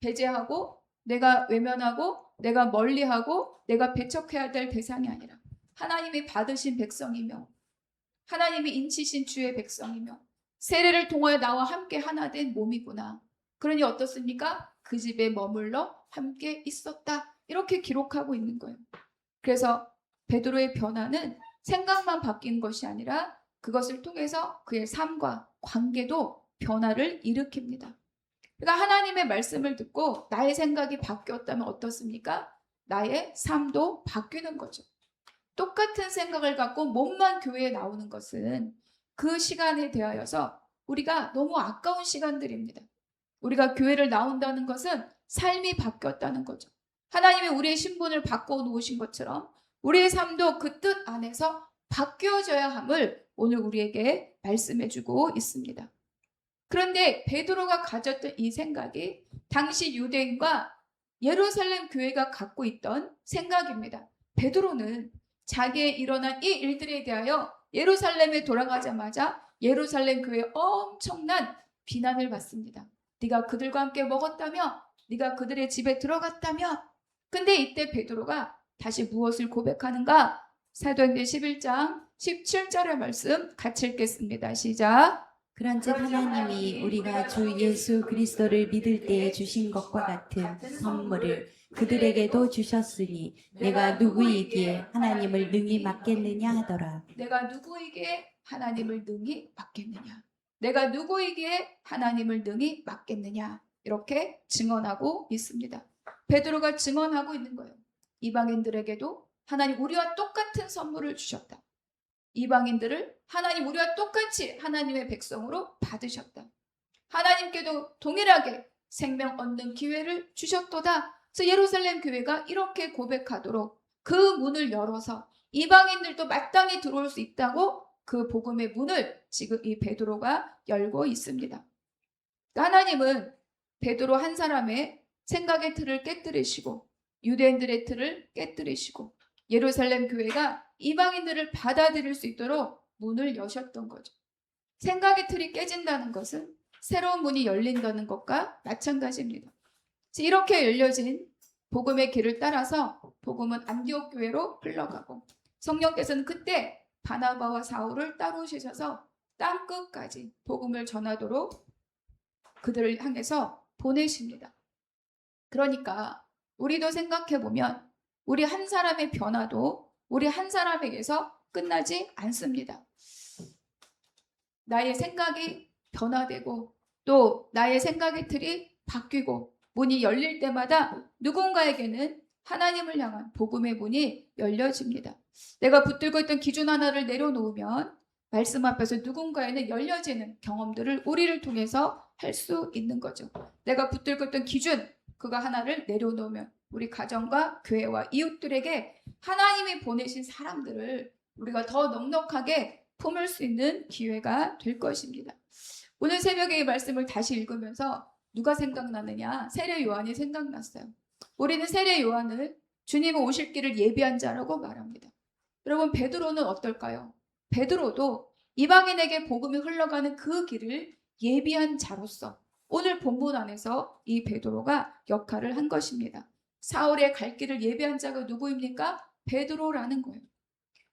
배제하고 내가 외면하고 내가 멀리하고 내가 배척해야 될 대상이 아니라 하나님이 받으신 백성이며 하나님이 인치신 주의 백성이며 세례를 통하여 나와 함께 하나 된 몸이구나. 그러니 어떻습니까? 그 집에 머물러 함께 있었다. 이렇게 기록하고 있는 거예요. 그래서 베드로의 변화는 생각만 바뀐 것이 아니라 그것을 통해서 그의 삶과 관계도 변화를 일으킵니다. 그러니까 하나님의 말씀을 듣고 나의 생각이 바뀌었다면 어떻습니까? 나의 삶도 바뀌는 거죠. 똑같은 생각을 갖고 몸만 교회에 나오는 것은 그 시간에 대하여서 우리가 너무 아까운 시간들입니다. 우리가 교회를 나온다는 것은 삶이 바뀌었다는 거죠. 하나님이 우리의 신분을 바꿔놓으신 것처럼 우리의 삶도 그 뜻 안에서 바뀌어져야 함을 오늘 우리에게 말씀해주고 있습니다. 그런데 베드로가 가졌던 이 생각이 당시 유대인과 예루살렘 교회가 갖고 있던 생각입니다. 베드로는 자기의 일어난 이 일들에 대하여 예루살렘에 돌아가자마자 예루살렘 교회에 엄청난 비난을 받습니다. 네가 그들과 함께 먹었다며? 네가 그들의 집에 들어갔다며? 근데 이때 베드로가 다시 무엇을 고백하는가? 사도행전 11장 17절의 말씀 같이 읽겠습니다. 시작. 그런즉 하나님이 우리가 주 예수 그리스도를 믿을 때에 주신 것과 같은 선물을 그들에게도 주셨으니 내가 누구이기에 하나님을 능히 맡겠느냐 하더라. 내가 누구이기에 하나님을 능히 맡겠느냐? 내가 누구이기에 하나님을 능히 맡겠느냐? 이렇게 증언하고 있습니다. 베드로가 증언하고 있는 거예요. 이방인들에게도 하나님 우리와 똑같은 선물을 주셨다. 이방인들을 하나님 우리와 똑같이 하나님의 백성으로 받으셨다. 하나님께도 동일하게 생명 얻는 기회를 주셨도다. 그래서 예루살렘 교회가 이렇게 고백하도록 그 문을 열어서 이방인들도 마땅히 들어올 수 있다고 그 복음의 문을 지금 이 베드로가 열고 있습니다. 하나님은 베드로 한 사람의 생각의 틀을 깨뜨리시고 유대인들의 틀을 깨뜨리시고 예루살렘 교회가 이방인들을 받아들일 수 있도록 문을 여셨던 거죠. 생각의 틀이 깨진다는 것은 새로운 문이 열린다는 것과 마찬가지입니다. 이렇게 열려진 복음의 길을 따라서 복음은 안디옥 교회로 흘러가고 성령께서는 그때 바나바와 사울을 따로 세셔서 땅 끝까지 복음을 전하도록 그들을 향해서 보내십니다. 그러니까 우리도 생각해 보면 우리 한 사람의 변화도 우리 한 사람에게서 끝나지 않습니다. 나의 생각이 변화되고 또 나의 생각의 틀이 바뀌고 문이 열릴 때마다 누군가에게는 하나님을 향한 복음의 문이 열려집니다. 내가 붙들고 있던 기준 하나를 내려놓으면 말씀 앞에서 누군가에는 열려지는 경험들을 우리를 통해서 할 수 있는 거죠. 내가 붙들고 있던 기준 그거 하나를 내려놓으면 우리 가정과 교회와 이웃들에게 하나님이 보내신 사람들을 우리가 더 넉넉하게 품을 수 있는 기회가 될 것입니다. 오늘 새벽에 이 말씀을 다시 읽으면서 누가 생각나느냐? 세례 요한이 생각났어요. 우리는 세례 요한을 주님이 오실 길을 예비한 자라고 말합니다. 여러분 베드로는 어떨까요? 베드로도 이방인에게 복음이 흘러가는 그 길을 예비한 자로서 오늘 본문 안에서 이 베드로가 역할을 한 것입니다. 사울의 갈 길을 예비한 자가 누구입니까? 베드로라는 거예요.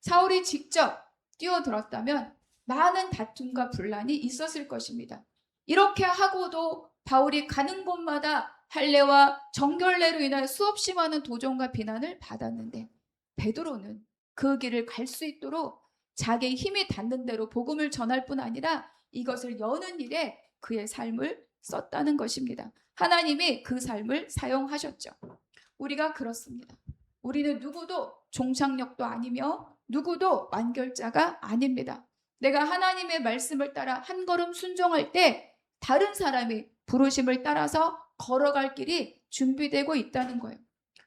사울이 직접 뛰어들었다면 많은 다툼과 분란이 있었을 것입니다. 이렇게 하고도 바울이 가는 곳마다 할례와 정결례로 인하여 수없이 많은 도전과 비난을 받았는데 베드로는 그 길을 갈 수 있도록 자기의 힘이 닿는 대로 복음을 전할 뿐 아니라 이것을 여는 일에 그의 삶을 썼다는 것입니다. 하나님이 그 삶을 사용하셨죠. 우리가 그렇습니다. 우리는 누구도 종착역도 아니며 누구도 완결자가 아닙니다. 내가 하나님의 말씀을 따라 한 걸음 순종할 때 다른 사람이 부르심을 따라서 걸어갈 길이 준비되고 있다는 거예요.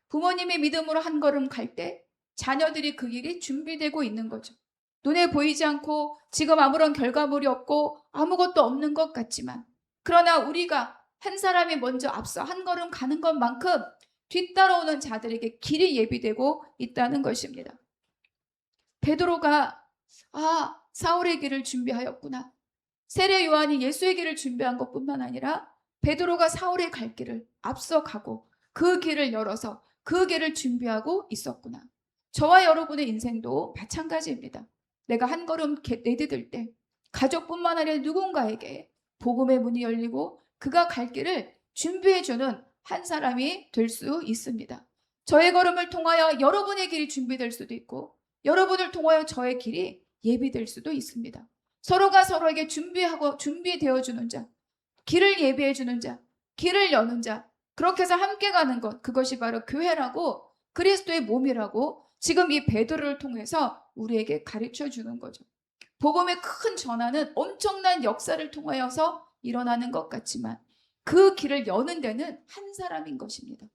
부모님의 믿음으로 한 걸음 갈 때 자녀들이 그 길이 준비되고 있는 거죠. 눈에 보이지 않고 지금 아무런 결과물이 없고 아무것도 없는 것 같지만, 그러나 우리가 한 사람이 먼저 앞서 한 걸음 가는 것만큼 뒤따라오는 자들에게 길이 예비되고 있다는 것입니다. 베드로가 사울의 길을 준비하였구나. 세례 요한이 예수의 길을 준비한 것뿐만 아니라 베드로가 사울의 갈 길을 앞서가고 그 길을 열어서 그 길을 준비하고 있었구나. 저와 여러분의 인생도 마찬가지입니다. 내가 한 걸음 내디딜 때 가족뿐만 아니라 누군가에게 복음의 문이 열리고 그가 갈 길을 준비해주는 한 사람이 될 수 있습니다. 저의 걸음을 통하여 여러분의 길이 준비될 수도 있고 여러분을 통하여 저의 길이 예비될 수도 있습니다. 서로가 서로에게 준비되어 주는 자, 길을 예비해 주는 자, 길을 여는 자, 그렇게 해서 함께 가는 것, 그것이 바로 교회라고 그리스도의 몸이라고 지금 이 베드로를 통해서 우리에게 가르쳐 주는 거죠. 복음의 큰 전환은 엄청난 역사를 통하여서 일어나는 것 같지만 그 길을 여는 데는 한 사람인 것입니다.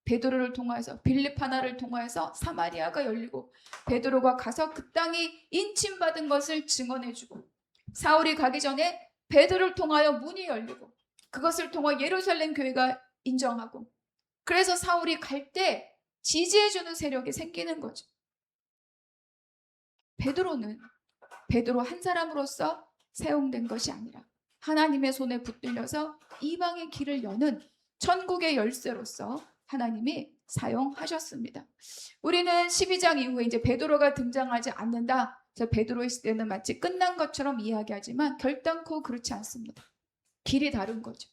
베드로를 통하여서 빌립 하나를 통하여서 사마리아가 열리고 베드로가 가서 그 땅이 인침받은 것을 증언해주고 사울이 가기 전에 베드로를 통하여 문이 열리고 그것을 통하여 예루살렘 교회가 인정하고 그래서 사울이 갈 때 지지해주는 세력이 생기는 거죠. 베드로는 베드로 한 사람으로서 사용된 것이 아니라 하나님의 손에 붙들려서 이방의 길을 여는 천국의 열쇠로서 하나님이 사용하셨습니다. 우리는 12장 이후에 이제 베드로가 등장하지 않는다. 베드로의 시대는 마치 끝난 것처럼 이야기하지만 결단코 그렇지 않습니다. 길이 다른 거죠.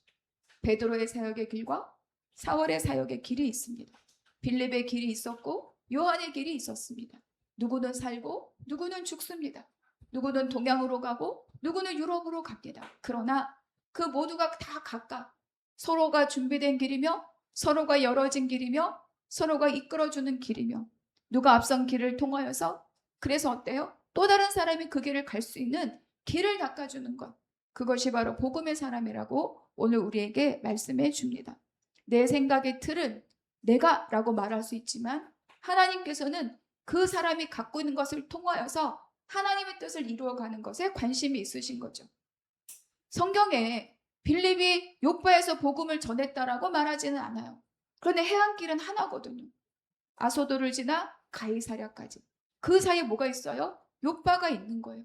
베드로의 사역의 길과 사울의 사역의 길이 있습니다. 빌립의 길이 있었고 요한의 길이 있었습니다. 누구는 살고 누구는 죽습니다. 누구는 동양으로 가고 누구는 유럽으로 갑니다. 그러나 그 모두가 다 각각 서로가 준비된 길이며 서로가 열어진 길이며 서로가 이끌어주는 길이며 누가 앞선 길을 통하여서 그래서 어때요? 또 다른 사람이 그 길을 갈 수 있는 길을 닦아주는 것, 그것이 바로 복음의 사람이라고 오늘 우리에게 말씀해 줍니다. 내 생각의 틀은 내가 라고 말할 수 있지만 하나님께서는 그 사람이 갖고 있는 것을 통하여서 하나님의 뜻을 이루어가는 것에 관심이 있으신 거죠. 성경에 빌립이 요빠에서 복음을 전했다라고 말하지는 않아요. 그런데 해안길은 하나거든요. 아소도를 지나 가이사랴까지. 그 사이에 뭐가 있어요? 요빠가 있는 거예요.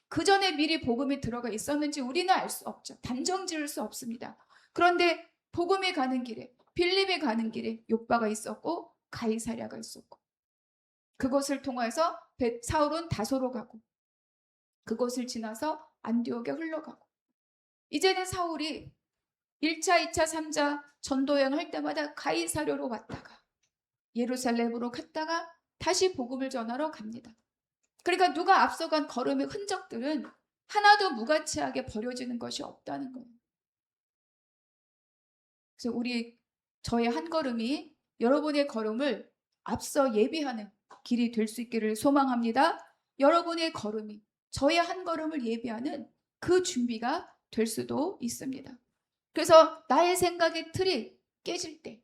그 전에 미리 복음이 들어가 있었는지 우리는 알 수 없죠. 단정 지을 수 없습니다. 그런데 복음이 가는 길에 빌립이 가는 길에 요빠가 있었고 가이사랴가 있었고 그것을 통해서 사울은 다소로 가고 그것을 지나서 안디옥에 흘러가고 이제는 사울이 1차, 2차, 3차 전도여행 할 때마다 가이사랴로 왔다가 예루살렘으로 갔다가 다시 복음을 전하러 갑니다. 그러니까 누가 앞서간 걸음의 흔적들은 하나도 무가치하게 버려지는 것이 없다는 거예요. 그래서 저의 한 걸음이 여러분의 걸음을 앞서 예비하는 길이 될 수 있기를 소망합니다. 여러분의 걸음이 저의 한 걸음을 예비하는 그 준비가 될 수도 있습니다. 그래서 나의 생각의 틀이 깨질 때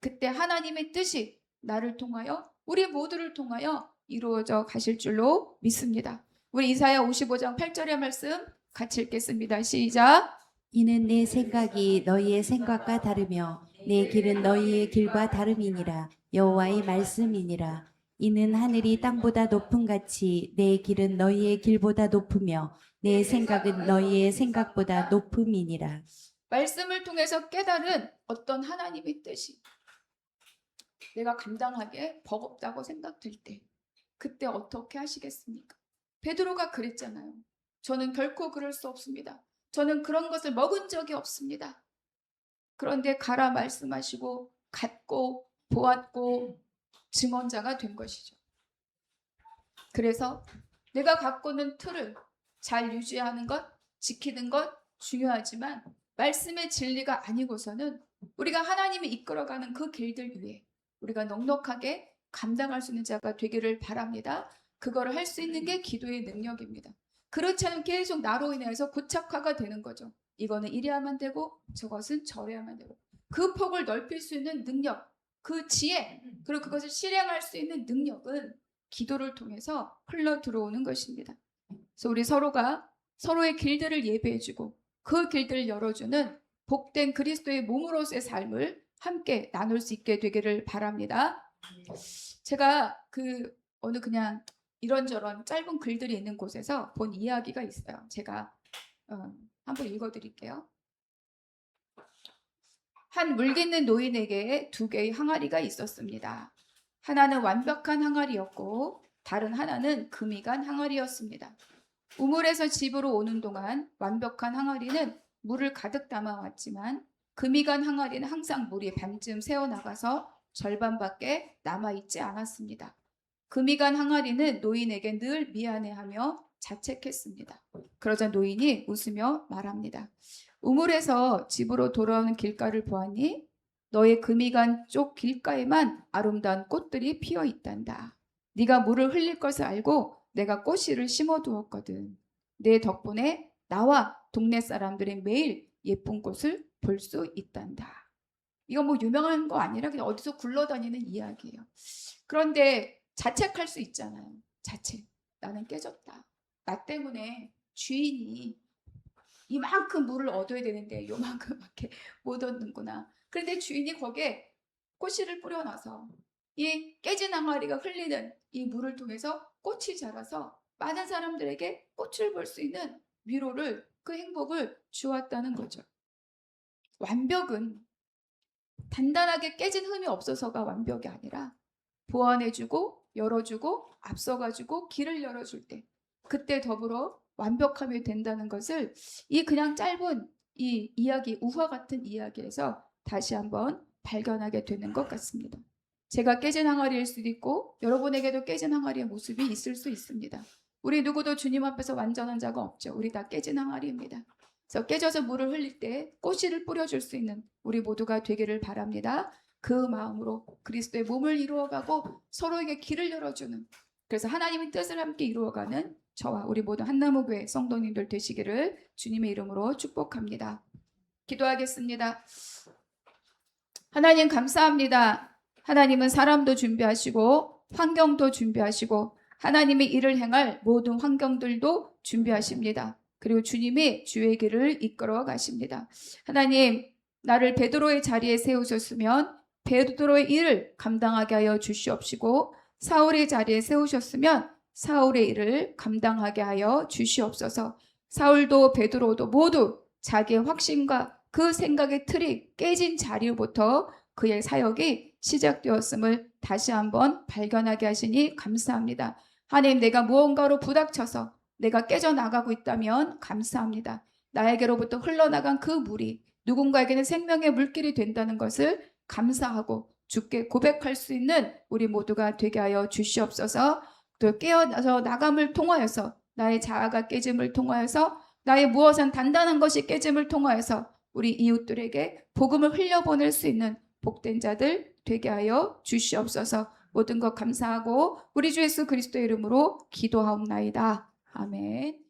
그때 하나님의 뜻이 나를 통하여 우리 모두를 통하여 이루어져 가실 줄로 믿습니다. 우리 이사야 55장 8절의 말씀 같이 읽겠습니다. 시작. 이는 내 생각이 너희의 생각과 다르며 내 길은 너희의 길과 다름이니라. 여호와의 말씀이니라. 이는 하늘이 땅보다 높음 같이 내 길은 너희의 길보다 높으며 내 생각은 너희의 생각보다 높음이니라. 말씀을 통해서 깨달은 어떤 하나님의 뜻이 내가 감당하기에 버겁다고 생각될 때 그때 어떻게 하시겠습니까? 베드로가 그랬잖아요. 저는 결코 그럴 수 없습니다. 저는 그런 것을 먹은 적이 없습니다. 그런데 가라 말씀하시고 갔고 보았고 증언자가 된 것이죠. 그래서 내가 갖고 있는 틀을 잘 유지하는 것, 지키는 것 중요하지만 말씀의 진리가 아니고서는 우리가 하나님이 이끌어가는 그 길들 위에 우리가 넉넉하게 감당할 수 있는 자가 되기를 바랍니다. 그거를 할 수 있는 게 기도의 능력입니다. 그렇지 않으면 계속 나로 인해서 고착화가 되는 거죠. 이거는 이래야만 되고 저것은 저래야만 되고 그 폭을 넓힐 수 있는 능력, 그 지혜, 그리고 그것을 실행할 수 있는 능력은 기도를 통해서 흘러 들어오는 것입니다. 그래서 우리 서로가 서로의 길들을 예배해주고 그 길들을 열어주는 복된 그리스도의 몸으로서의 삶을 함께 나눌 수 있게 되기를 바랍니다. 제가 어느 그냥 이런저런 짧은 글들이 있는 곳에서 본 이야기가 있어요. 제가 한번 읽어드릴게요. 한 물깃는 노인에게 2개의 항아리가 있었습니다. 하나는 완벽한 항아리였고 다른 하나는 금이 간 항아리였습니다. 우물에서 집으로 오는 동안 완벽한 항아리는 물을 가득 담아왔지만 금이 간 항아리는 항상 물이 반쯤 새어나가서 절반밖에 남아있지 않았습니다. 금이 간 항아리는 노인에게 늘 미안해하며 자책했습니다. 그러자 노인이 웃으며 말합니다. 우물에서 집으로 돌아오는 길가를 보았니? 너의 금이 간 쪽 길가에만 아름다운 꽃들이 피어 있단다. 네가 물을 흘릴 것을 알고 내가 꽃씨를 심어두었거든. 내 덕분에 나와 동네 사람들이 매일 예쁜 꽃을 볼 수 있단다. 이거 뭐 유명한 거 아니라 그냥 어디서 굴러다니는 이야기예요. 그런데 자책할 수 있잖아요. 자책. 나는 깨졌다. 나 때문에 주인이 이만큼 물을 얻어야 되는데 요만큼밖에 못 얻는구나. 그런데 주인이 거기에 꽃씨를 뿌려놔서 이 깨진 항아리가 흘리는 이 물을 통해서 꽃이 자라서 많은 사람들에게 꽃을 볼 수 있는 위로를, 그 행복을 주었다는 거죠. 완벽은 단단하게 깨진 흠이 없어서가 완벽이 아니라 보완해주고 열어주고 앞서가지고 길을 열어줄 때 그때 더불어 완벽함이 된다는 것을 이 그냥 짧은 이 이야기, 우화 같은 이야기에서 다시 한번 발견하게 되는 것 같습니다. 제가 깨진 항아리일 수도 있고 여러분에게도 깨진 항아리의 모습이 있을 수 있습니다. 우리 누구도 주님 앞에서 완전한 자가 없죠. 우리 다 깨진 항아리입니다. 그래서 깨져서 물을 흘릴 때 꽃씨를 뿌려줄 수 있는 우리 모두가 되기를 바랍니다. 그 마음으로 그리스도의 몸을 이루어가고 서로에게 길을 열어주는, 그래서 하나님의 뜻을 함께 이루어가는 저와 우리 모두 한나무교회 성도님들 되시기를 주님의 이름으로 축복합니다. 기도하겠습니다. 하나님 감사합니다. 하나님은 사람도 준비하시고 환경도 준비하시고 하나님의 일을 행할 모든 환경들도 준비하십니다. 그리고 주님이 주의 길을 이끌어 가십니다. 하나님, 나를 베드로의 자리에 세우셨으면 베드로의 일을 감당하게 하여 주시옵시고 사울의 자리에 세우셨으면 사울의 일을 감당하게 하여 주시옵소서. 사울도 베드로도 모두 자기의 확신과 그 생각의 틀이 깨진 자리로부터 그의 사역이 시작되었음을 다시 한번 발견하게 하시니 감사합니다. 하나님, 내가 무언가로 부닥쳐서 내가 깨져나가고 있다면 감사합니다. 나에게로부터 흘러나간 그 물이 누군가에게는 생명의 물길이 된다는 것을 감사하고 주께 고백할 수 있는 우리 모두가 되게 하여 주시옵소서. 또 깨어나서 나감을 통하여서 나의 자아가 깨짐을 통하여서 나의 무엇은 단단한 것이 깨짐을 통하여서 우리 이웃들에게 복음을 흘려보낼 수 있는 복된 자들 되게 하여 주시옵소서. 모든 것 감사하고 우리 주 예수 그리스도의 이름으로 기도하옵나이다. 아멘.